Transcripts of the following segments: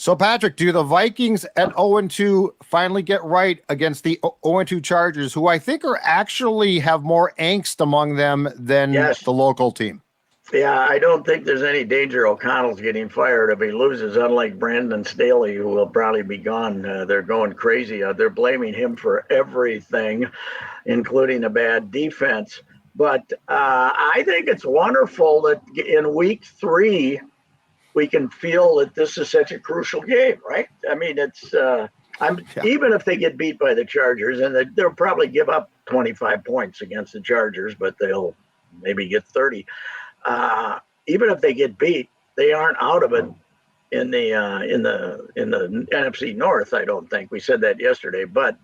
So, Patrick, do the Vikings at 0-2 finally get right against the 0-2 Chargers, who I think are actually have more angst among them than the local team? Yeah, I don't think there's any danger O'Connell's getting fired if he loses, unlike Brandon Staley, who will probably be gone. They're going crazy. They're blaming him for everything, including a bad defense. But I think it's wonderful that in week 3, we can feel that this is such a crucial game, right? I mean, it's even if they get beat by the Chargers, and they'll probably give up 25 points against the Chargers, but they'll maybe get 30. Even if they get beat, they aren't out of it in the NFC North. I don't think we said that yesterday, but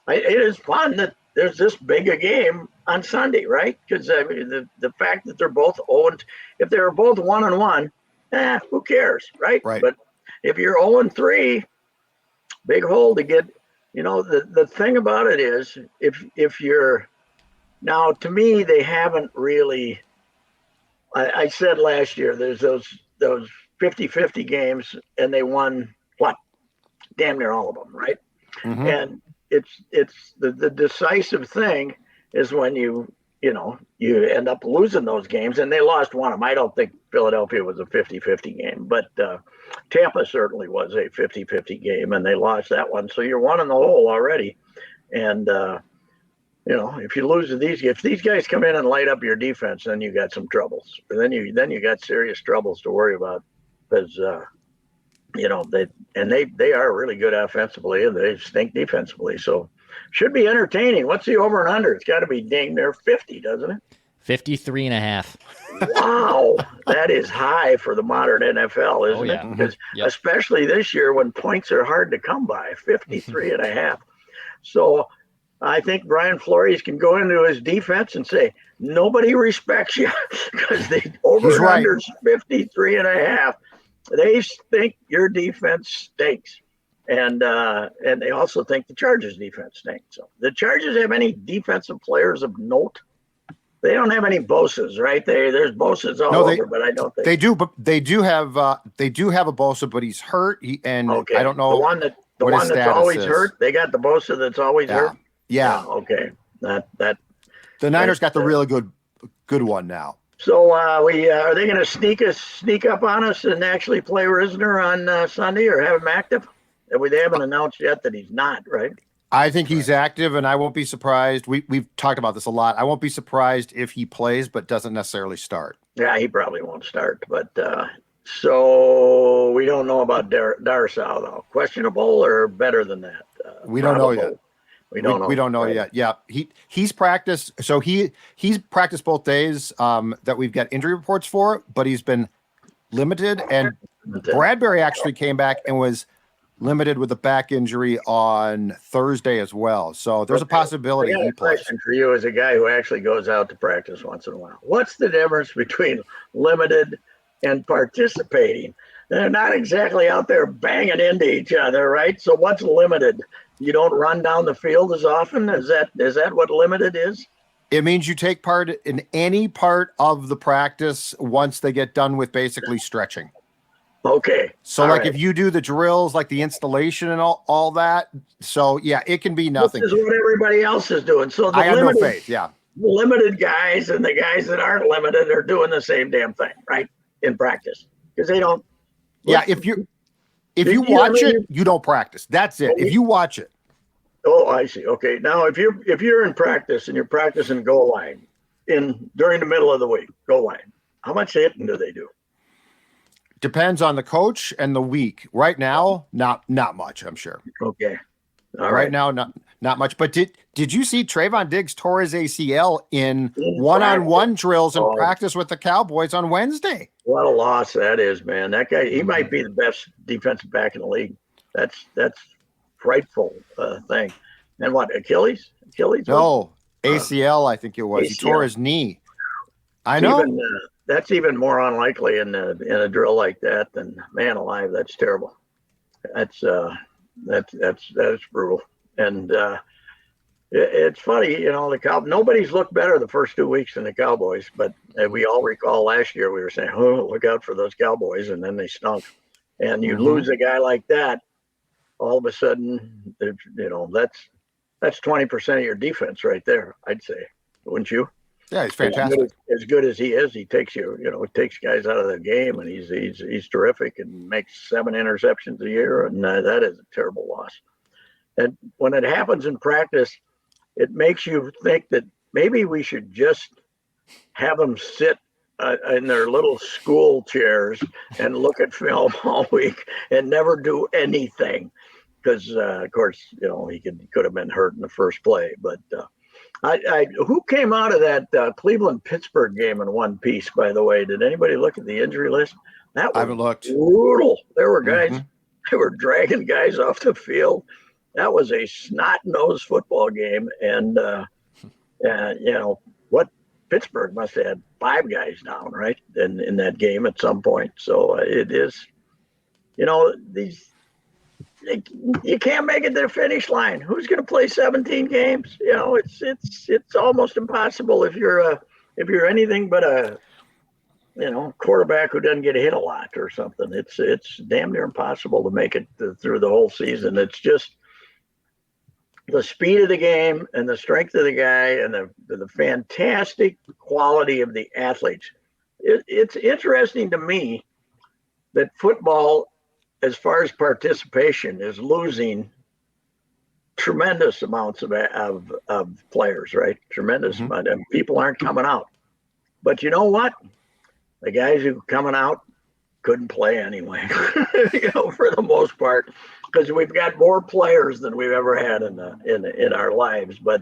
it is fun that there's this big a game on Sunday, right? Because I mean, the fact that they're both 0, if they were both 1-1, who cares, right? But if you're 0-3, big hole to get. You know, the thing about it is, if you're now, to me, they haven't really. I said last year there's those 50-50 games, and they won damn near all of them, right? Mm-hmm. And it's the decisive thing is when you end up losing those games, and they lost one of them. I don't think Philadelphia was a 50-50 game, but Tampa certainly was a 50-50 game, and they lost that one. So you're one in the hole already. And if you lose to if these guys come in and light up your defense, then you got some troubles. And then you got serious troubles to worry about, because they are really good offensively, and they stink defensively. So should be entertaining. What's the over and under? It's got to be dang near 50, doesn't it? 53.5. Wow, that is high for the modern NFL, isn't it? Because especially this year when points are hard to come by, 53.5. So I think Brian Flores can go into his defense and say, nobody respects you, because the over and under is 53.5. They think your defense stinks. And they also think the Chargers defense stinks. So the Chargers have any defensive players of note? They don't have any Bosas, right? There's Bosas all over, but I don't think they do. But they do have a Bosa, but he's hurt. I don't know the one that's always hurt. They got the Bosa that's always hurt. Yeah. Okay. That the Niners got the really good one now. So are they going to sneak up on us and actually play Risner on Sunday, or have him active? They haven't announced yet that he's not, right? I think he's active, and I won't be surprised. We've talked about this a lot. I won't be surprised if he plays, but doesn't necessarily start. Yeah, he probably won't start. But so we don't know about Darsow, though. Questionable or better than that? We don't know yet. We don't know yet. Yeah, he's practiced. So he's practiced both days that we've got injury reports for, but he's been limited. And Bradbury actually came back and was limited with a back injury on Thursday as well. So there's a possibility he plays. Question for you as a guy who actually goes out to practice once in a while. What's the difference between limited and participating? They're not exactly out there banging into each other, right? So what's limited? You don't run down the field as often? Is that what limited is? It means you take part in any part of the practice once they get done with basically stretching. Okay. So if you do the drills, like the installation and all that. So yeah, it can be nothing. This is what everybody else is doing. So I have no faith. Yeah. The limited guys and the guys that aren't limited are doing the same damn thing, right? In practice. Because they don't. Yeah. If you watch it, you don't practice. That's it. If you watch it. Oh, I see. Okay. Now, if you're in practice and you're practicing goal line during the middle of the week, goal line, how much hitting do they do? Depends on the coach and the week. Right now, not much, I'm sure. Okay. All right. Now, not much. But did you see Trayvon Diggs tore his ACL in one-on-one drills in practice with the Cowboys on Wednesday? What a loss that is, man. That guy, he might be the best defensive back in the league. That's frightful thing. And what, Achilles? No, ACL, I think it was. ACL. He tore his knee. I know. That's even more unlikely in a drill like that than, man alive, that's terrible. That's brutal. And it's funny, nobody's looked better the first 2 weeks than the Cowboys, but we all recall last year we were saying, oh, look out for those Cowboys, and then they stunk. and you lose a guy like that, all of a sudden, that's 20% of your defense right there, I'd say, wouldn't you? Yeah, he's fantastic. As good as he is, he takes takes guys out of the game, and he's terrific and makes 7 interceptions a year, and that is a terrible loss. And when it happens in practice, it makes you think that maybe we should just have them sit in their little school chairs and look at film all week and never do anything. Because, of course, he could have been hurt in the first play. But who came out of that Cleveland-Pittsburgh game in one piece, by the way? Did anybody look at the injury list? That was I haven't looked. Brutal. There were guys, they were dragging guys off the field. That was a snot-nosed football game. And, what Pittsburgh must have had 5 guys down, right, in that game at some point. So it is, you can't make it to the finish line. Who's going to play 17 games? It's almost impossible if you're anything but a quarterback who doesn't get hit a lot or something. It's damn near impossible to make it through the whole season. It's just the speed of the game and the strength of the guy and the fantastic quality of the athletes. It's interesting to me that football, as far as participation, is losing tremendous amounts of players, right? Tremendous amount. And people aren't coming out. But you know what? The guys who are coming out couldn't play anyway, for the most part, because we've got more players than we've ever had in our lives. But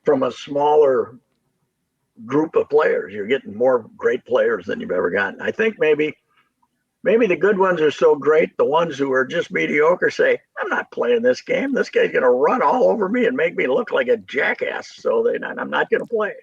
from a smaller group of players, you're getting more great players than you've ever gotten. I think maybe the good ones are so great, the ones who are just mediocre say, I'm not playing this game. This guy's going to run all over me and make me look like a jackass. So I'm not going to play.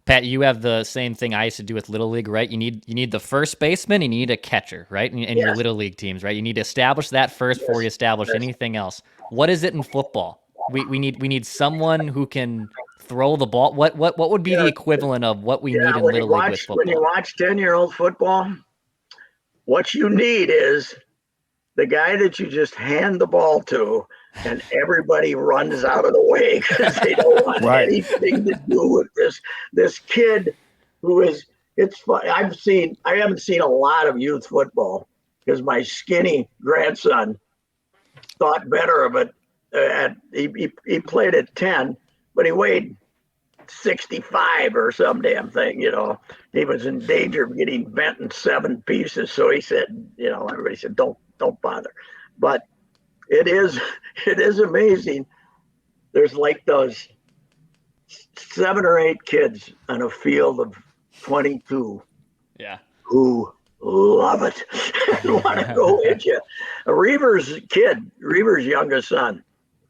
Pat, you have the same thing I used to do with Little League, right? You need the first baseman, and you need a catcher, right? In your Little League teams, right? You need to establish that first before you establish anything else. What is it in football? We need someone who can throw the ball. What would be the equivalent of what we need in Little League with football? When you watch 10-year-old football, what you need is the guy that you just hand the ball to, and everybody runs out of the way because they don't want anything to do with this kid who is. It's fun. I haven't seen a lot of youth football because my skinny grandson thought better of it. He played at 10, but he weighed 65 or some damn thing. He was in danger of getting bent in 7 pieces. So he said, everybody said, don't bother. But it is amazing. There's like those 7 or 8 kids on a field of 22 who love it and want to go with you. Reaver's youngest son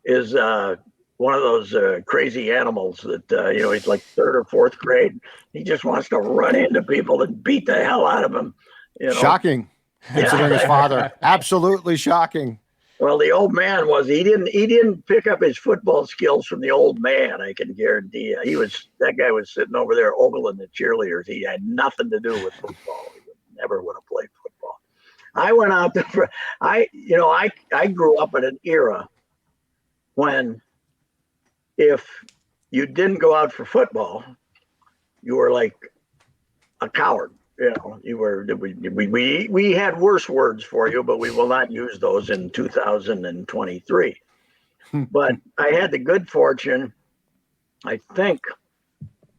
is one of those crazy animals that, he's like 3rd or 4th grade. He just wants to run into people and beat the hell out of them. Shocking. Considering his father. Absolutely shocking. Well, the old man he didn't pick up his football skills from the old man. I can guarantee you. That guy was sitting over there ogling the cheerleaders. He had nothing to do with football. He never would have played football. I went out there. I grew up in an era when if you didn't go out for football, you were like a coward. You were. We had worse words for you, but we will not use those in 2023. But I had the good fortune, I think,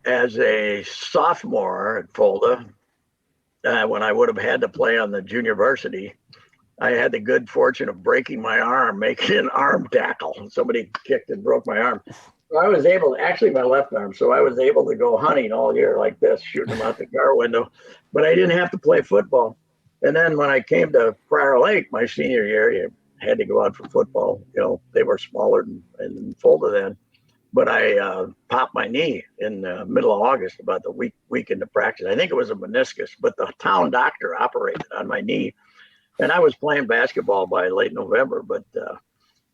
as a sophomore at Fulda, when I would have had to play on the junior varsity, I had the good fortune of breaking my arm, making an arm tackle. Somebody kicked and broke my arm. I was able to, actually my left arm, so I was able to go hunting all year like this, shooting them out the car window, but I didn't have to play football. And then when I came to Prior Lake my senior year, you had to go out for football. They were smaller than Fulda then, but I popped my knee in the middle of August, about the week into practice. I think it was a meniscus, but the town doctor operated on my knee, and I was playing basketball by late November, but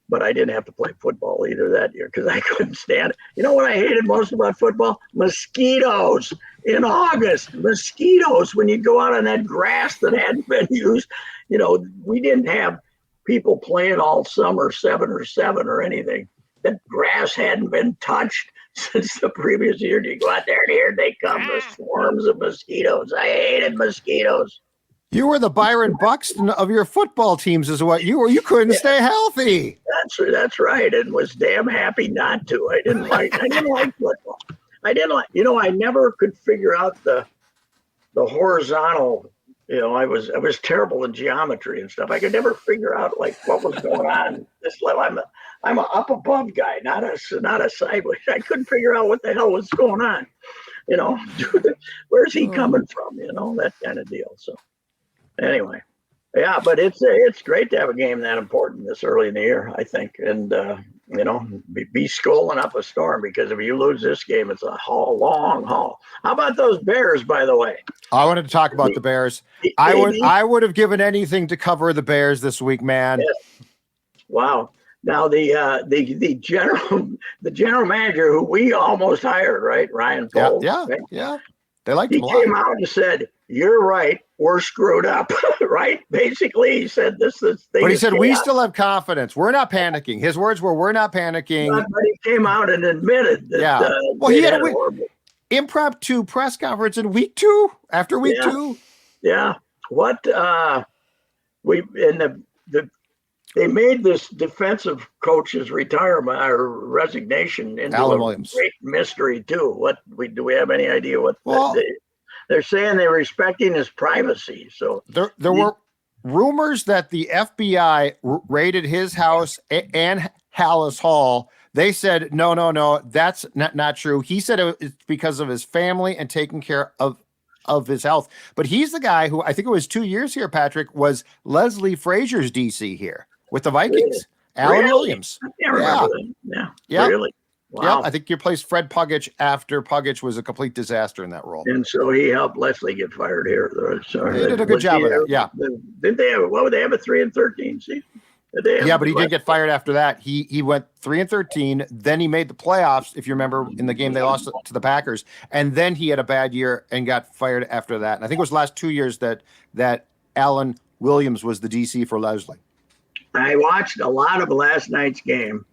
but I didn't have to play football either that year because I couldn't stand it. You know what I hated most about football? Mosquitoes in August. Mosquitoes when you go out on that grass that hadn't been used. We didn't have people playing all summer 7-or-7 or anything. That grass hadn't been touched since the previous year. You go out there and here they come, the swarms of mosquitoes. I hated mosquitoes. You were the Byron Buxton of your football teams, is what you were. You couldn't stay healthy. That's right, and was damn happy not to. I didn't like football. I never could figure out the horizontal. I was terrible in geometry and stuff. I could never figure out like what was going on this level. I'm an up above guy, not a sideways. I couldn't figure out what the hell was going on. Where's he coming from? That kind of deal. So anyway, yeah, but it's great to have a game that important this early in the year, I think, and be schooling up a storm, because if you lose this game, it's a long haul. How about those Bears, by the way? I wanted to talk about the Bears. I would have given anything to cover the Bears this week, man. Yeah. Wow. Now the general manager who we almost hired, right, Ryan Poles. Yeah. They liked him a lot. He came out and said, "You're right. We're screwed up." Right? Basically, he said this thing. But he said we still have confidence. We're not panicking. His words were, "We're not panicking." But he came out and admitted that. Yeah. Well, he had a impromptu press conference in week 2. After week 2. Yeah. What they made this defensive coach's retirement or resignation into Alan a Williams. great mystery too. Do we have any idea what? Well, they're saying they're respecting his privacy. So there were rumors that the FBI raided his house and Hallis Hall. They said no, that's not true. He said it's because of his family and taking care of his health. But he's the guy who, I think it was 2 years here, Patrick, was Leslie Frazier's DC here with the Vikings. Really? Alan Williams. I can't remember that. Yeah. Really? Wow. Yeah, I think you replaced Fred Puggich after Puggich was a complete disaster in that role. And so he helped Leslie get fired here. So he did a good job of that. Yeah. Did they have? What would they have a 3-13 season? Yeah, but he didn't get fired after that. He went 3-13. Then he made the playoffs, if you remember, in the game they lost to the Packers. And then he had a bad year and got fired after that. And I think it was the last 2 years that Alan Williams was the DC for Leslie. I watched a lot of last night's game,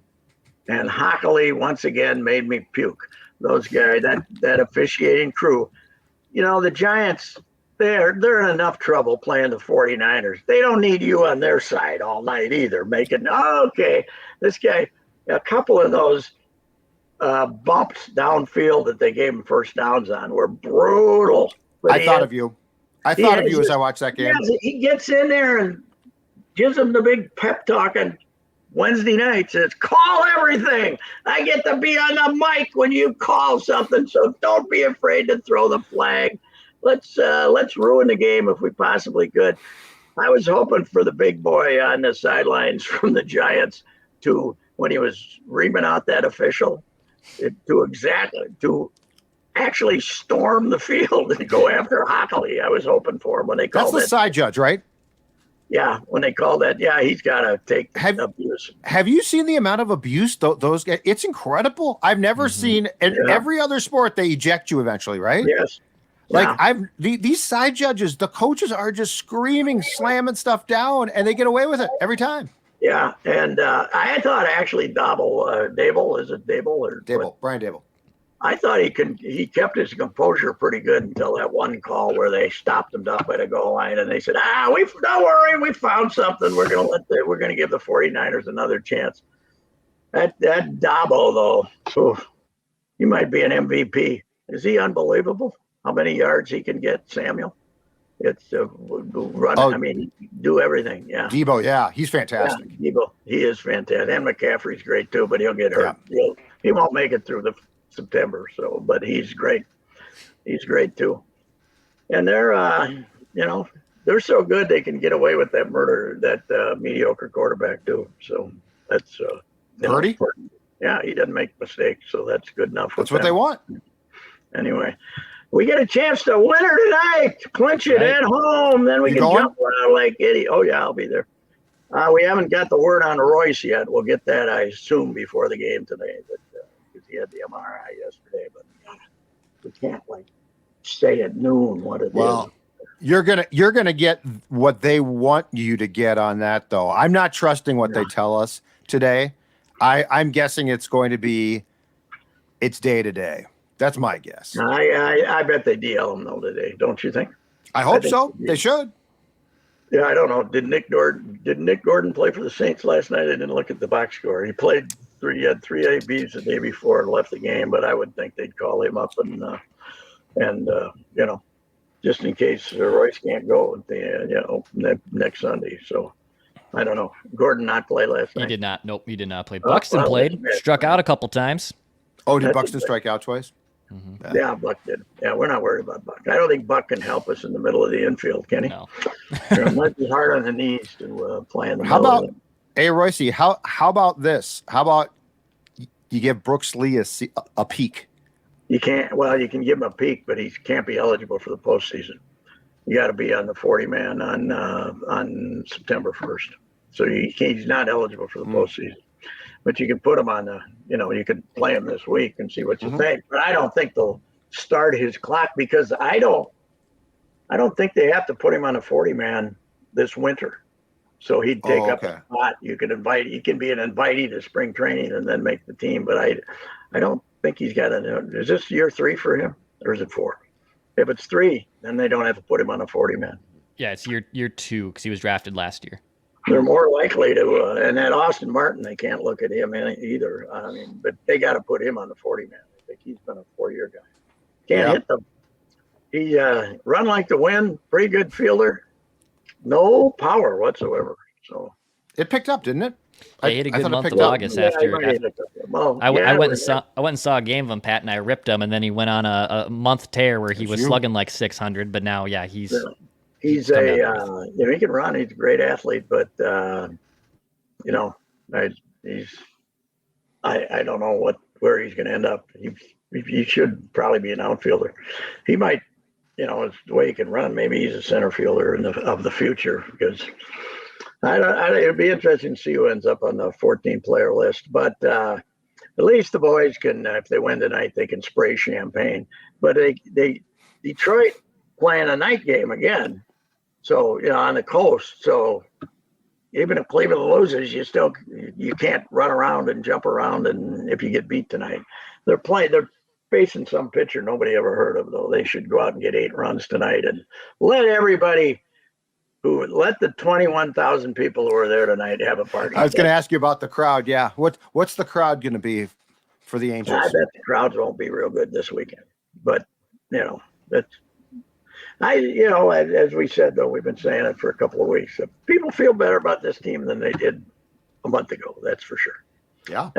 and Hockley once again made me puke. Those guys, that officiating crew. The Giants, they're in enough trouble playing the 49ers. They don't need you on their side all night either, making, this guy, a couple of those bumps downfield that they gave him first downs on were brutal. I thought of you as I watched that game. He gets in there and gives them the big pep talk on Wednesday night. Says, call everything. I get to be on the mic when you call something, so don't be afraid to throw the flag. Let's ruin the game if we possibly could. I was hoping for the big boy on the sidelines from the Giants when he was reaming out that official to actually storm the field and go after Hockley. I was hoping for him when they called That's the side judge, right? Yeah, when they call that, he's got to take abuse. Have you seen the amount of abuse those guys? It's incredible. I've never seen in every other sport they eject you eventually, right? Yes. These side judges, the coaches are just screaming, slamming stuff down, and they get away with it every time. Yeah, and I thought actually Dable, is it Dable or Dable? Brian Dable. I thought he kept his composure pretty good until that one call where they stopped him up at a goal line and they said, don't worry, we found something. We're gonna give the 49ers another chance. That Dabo though, he might be an MVP. Is he unbelievable? How many yards he can get, Samuel? It's run. Do everything. Yeah. Debo, yeah, he's fantastic. Yeah, Debo, he is fantastic, and McCaffrey's great too, but he'll get hurt. Yeah. He won't make it through the September, but he's great. He's great too. And they're they're so good they can get away with that mediocre quarterback too. So that's Purdy? Yeah, he doesn't make mistakes, so that's good enough. That's what they want. Anyway, we get a chance to win her tonight, clinch it at home, then we can jump around like Eddie. Oh yeah, I'll be there. We haven't got the word on Royce yet. We'll get that, I assume, before the game today. But because he had the MRI yesterday, but we can't say at noon what it is. You're gonna get what they want you to get on that, though. I'm not trusting what they tell us today. I'm guessing it's going to be day to day. That's my guess. I bet they DL him though today. Don't you think? I hope so. They should. Yeah, I don't know. Did Nick Gordon play for the Saints last night? I didn't look at the box score. He played he had 3 ABs the day before and left the game, but I would think they'd call him up and just in case Royce can't go at the next Sunday. So I don't know. Gordon not play last night. He did not. Nope, he did not play. Buxton played. Struck out a couple times. Oh, did Buxton strike out twice? Mm-hmm. Yeah, Buck did. Yeah, we're not worried about Buck. I don't think Buck can help us in the middle of the infield, can he? No. It might be hard on the knees to play in the How middle. about, hey, Royce, how about this? How about you give Brooks Lee a peek? You can't. Well, you can give him a peek, but he can't be eligible for the postseason. You got to be on the 40-man on September 1st. So he's not eligible for the postseason. But you can put him on you could play him this week and see what you think. But I don't think they'll start his clock because I don't think they have to put him on a 40-man this winter. So he'd take up a spot. You can he can be an invitee to spring training and then make the team. But I don't think he's got is this year 3 for him or is it 4? If it's 3, then they don't have to put him on a 40-man. Yeah, it's year 2 because he was drafted last year. They're more likely to, and that Austin Martin, they can't look at him either. But they got to put him on the 40-man. I think he's been a 4-year guy. Can't hit them. He run like the wind, pretty good fielder, no power whatsoever. So it picked up, didn't it? Yeah, he had a good month of August after. I went and saw a game of him, Pat, and I ripped him, and then he went on a month tear where he was slugging like 600. But now, he's. He's he can run. He's a great athlete, but I don't know where he's going to end up. He should probably be an outfielder. He might, it's the way he can run. Maybe he's a center fielder of the future because it'd be interesting to see who ends up on the 14-player list. But at least the boys can, if they win tonight, they can spray champagne. But Detroit playing a night game again. So, on the coast. So even if Cleveland loses, you can't run around and jump around. And if you get beat tonight, they're facing some pitcher nobody ever heard of, though. They should go out and get 8 runs tonight and let the 21,000 people who are there tonight have a party. I was going to ask you about the crowd. Yeah. What's the crowd going to be for the Angels? I bet the crowds won't be real good this weekend, but that's, as we said, though, we've been saying it for a couple of weeks. People feel better about this team than they did a month ago. That's for sure. Yeah.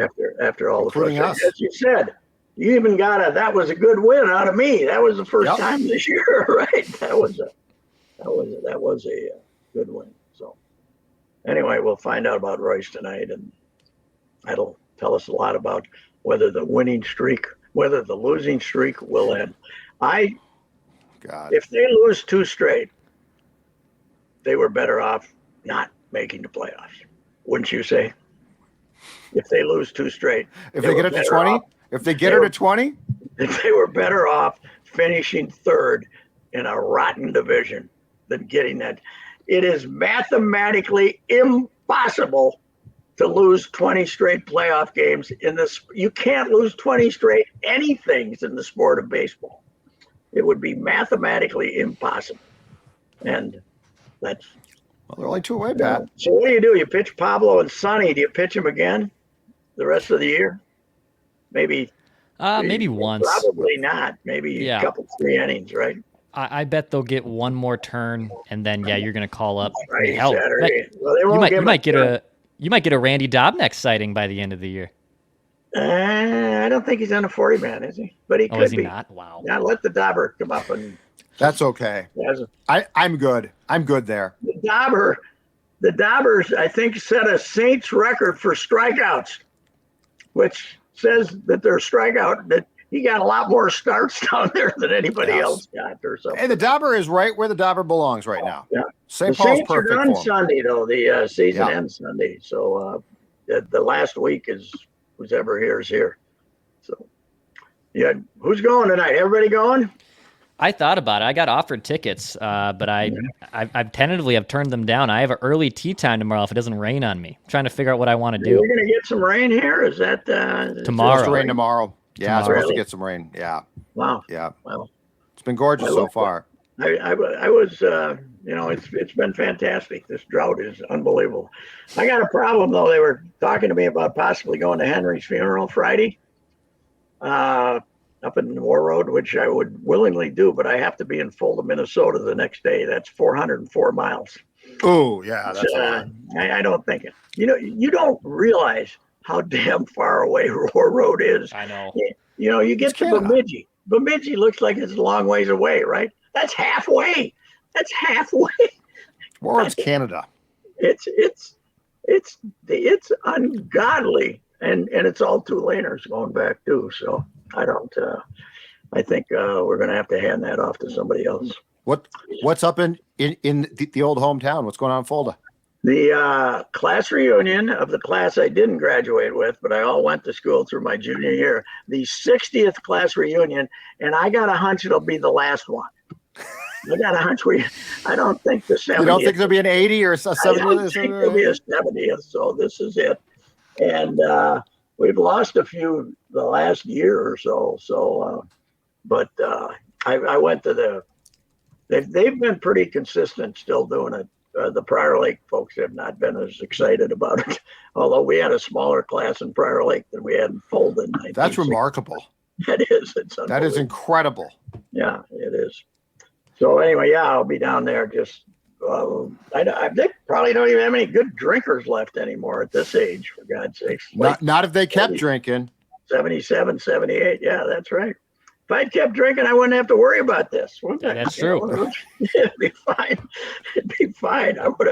After all including the frustration, us. as you said, you even got that was a good win out of me. That was the first time this year, right? That was a good win. So anyway, we'll find out about Royce tonight, and that'll tell us a lot about whether the losing streak will end. If they lose 2 straight, they were better off not making the playoffs. Wouldn't you say? If they lose 2 straight. If they get it to 20? If they get her to 20? They were better off finishing 3rd in a rotten division than getting that. It is mathematically impossible to lose 20 straight playoff games in this. You can't lose 20 straight anythings in the sport of baseball. It would be mathematically impossible. And that's... Well, they're only 2 away, Pat. So what do? You pitch Pablo and Sonny. Do you pitch them again the rest of the year? Maybe once. Probably not. Maybe a couple, 3 innings, right? I bet they'll get one more turn, and then you're going to call up. Right, Saturday. Well, they won't you might get a Randy Dobnak sighting by the end of the year. I don't think he's on a 40-man, is he? But he could is he be. Not? Wow. Now let the Dauber come up and. That's okay. I'm good. I'm good there. The Daubers, I think, set a Saints record for strikeouts, which says that that he got a lot more starts down there than anybody else got or something. Hey, the Dauber is right where the Dauber belongs right now. Yeah. St. The Paul's Saints are perfect done for him. Sunday, though. The season Yeah. ends Sunday. So the last week is who's ever here is here. So, yeah. Who's going tonight? Everybody going? I thought about it. I got offered tickets, but I've tentatively have turned them down. I have an early tea time tomorrow if it doesn't rain on me. I'm trying to figure out what I want to do. We're going to get some rain here? Is that Tomorrow? Supposed to rain tomorrow. Yeah, it's supposed to get some rain. Yeah. Wow. Yeah. Well, it's been gorgeous so far. I was, it's been fantastic. This drought is unbelievable. I got a problem, though. They were talking to me about possibly going to Henry's funeral Friday. Up in War Road, which I would willingly do, but I have to be in Fulda, Minnesota the next day. That's 404 miles. Oh, yeah, that's I don't think it. You don't realize how damn far away War Road is. I know. You get to Bemidji. Bemidji looks like it's a long ways away, right? That's halfway. War Road's Canada. It's ungodly, and it's all two-laners going back too. So I don't. I think we're going to have to hand that off to somebody else. What's up in the old hometown? What's going on in Fulda? The class reunion of the class I didn't graduate with, but I all went to school through my junior year. The 60th class reunion, and I got a hunch it'll be the last one. I got a hunch I don't think the 70th. You don't think there'll be an 80 or a 70th? I don't think there'll be a 70th, so this is it. And we've lost a few the last year or so. But I went to they've been pretty consistent still doing it. The Prior Lake folks have not been as excited about it, although we had a smaller class in Prior Lake than we had in Fulda. That's remarkable. It is. That is incredible. Yeah, it is. So anyway, yeah, I'll be down there. Just they probably don't even have any good drinkers left anymore at this age, for God's sakes. Not if they kept drinking. 77, 78. Yeah, that's right. If I'd kept drinking, I wouldn't have to worry about this. That's true. It'd be fine. I would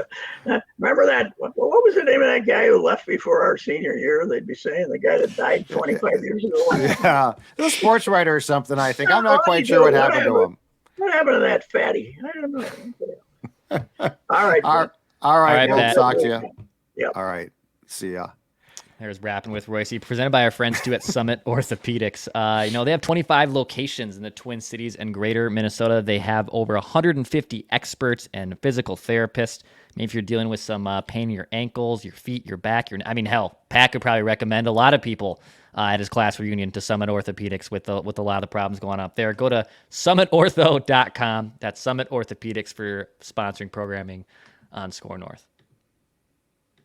have. Remember that? What was the name of that guy who left before our senior year? They'd be saying the guy that died 25 years ago. Yeah, a sports writer or something. I think I'm not quite sure what happened to him. What happened to that fatty? I don't know. All right. All right. We'll Matt. talk to you. Yep. All right. See ya. There's Rapping with Royce, presented by our friends too at Summit Orthopedics. They have 25 locations in the Twin Cities and Greater Minnesota. They have over 150 experts and physical therapists. Maybe if you're dealing with some pain in your ankles, your feet, your back, Pat could probably recommend a lot of people at his class reunion to Summit Orthopedics with a lot of the problems going up there. Go to summitortho.com. That's Summit Orthopedics for sponsoring programming on Score North.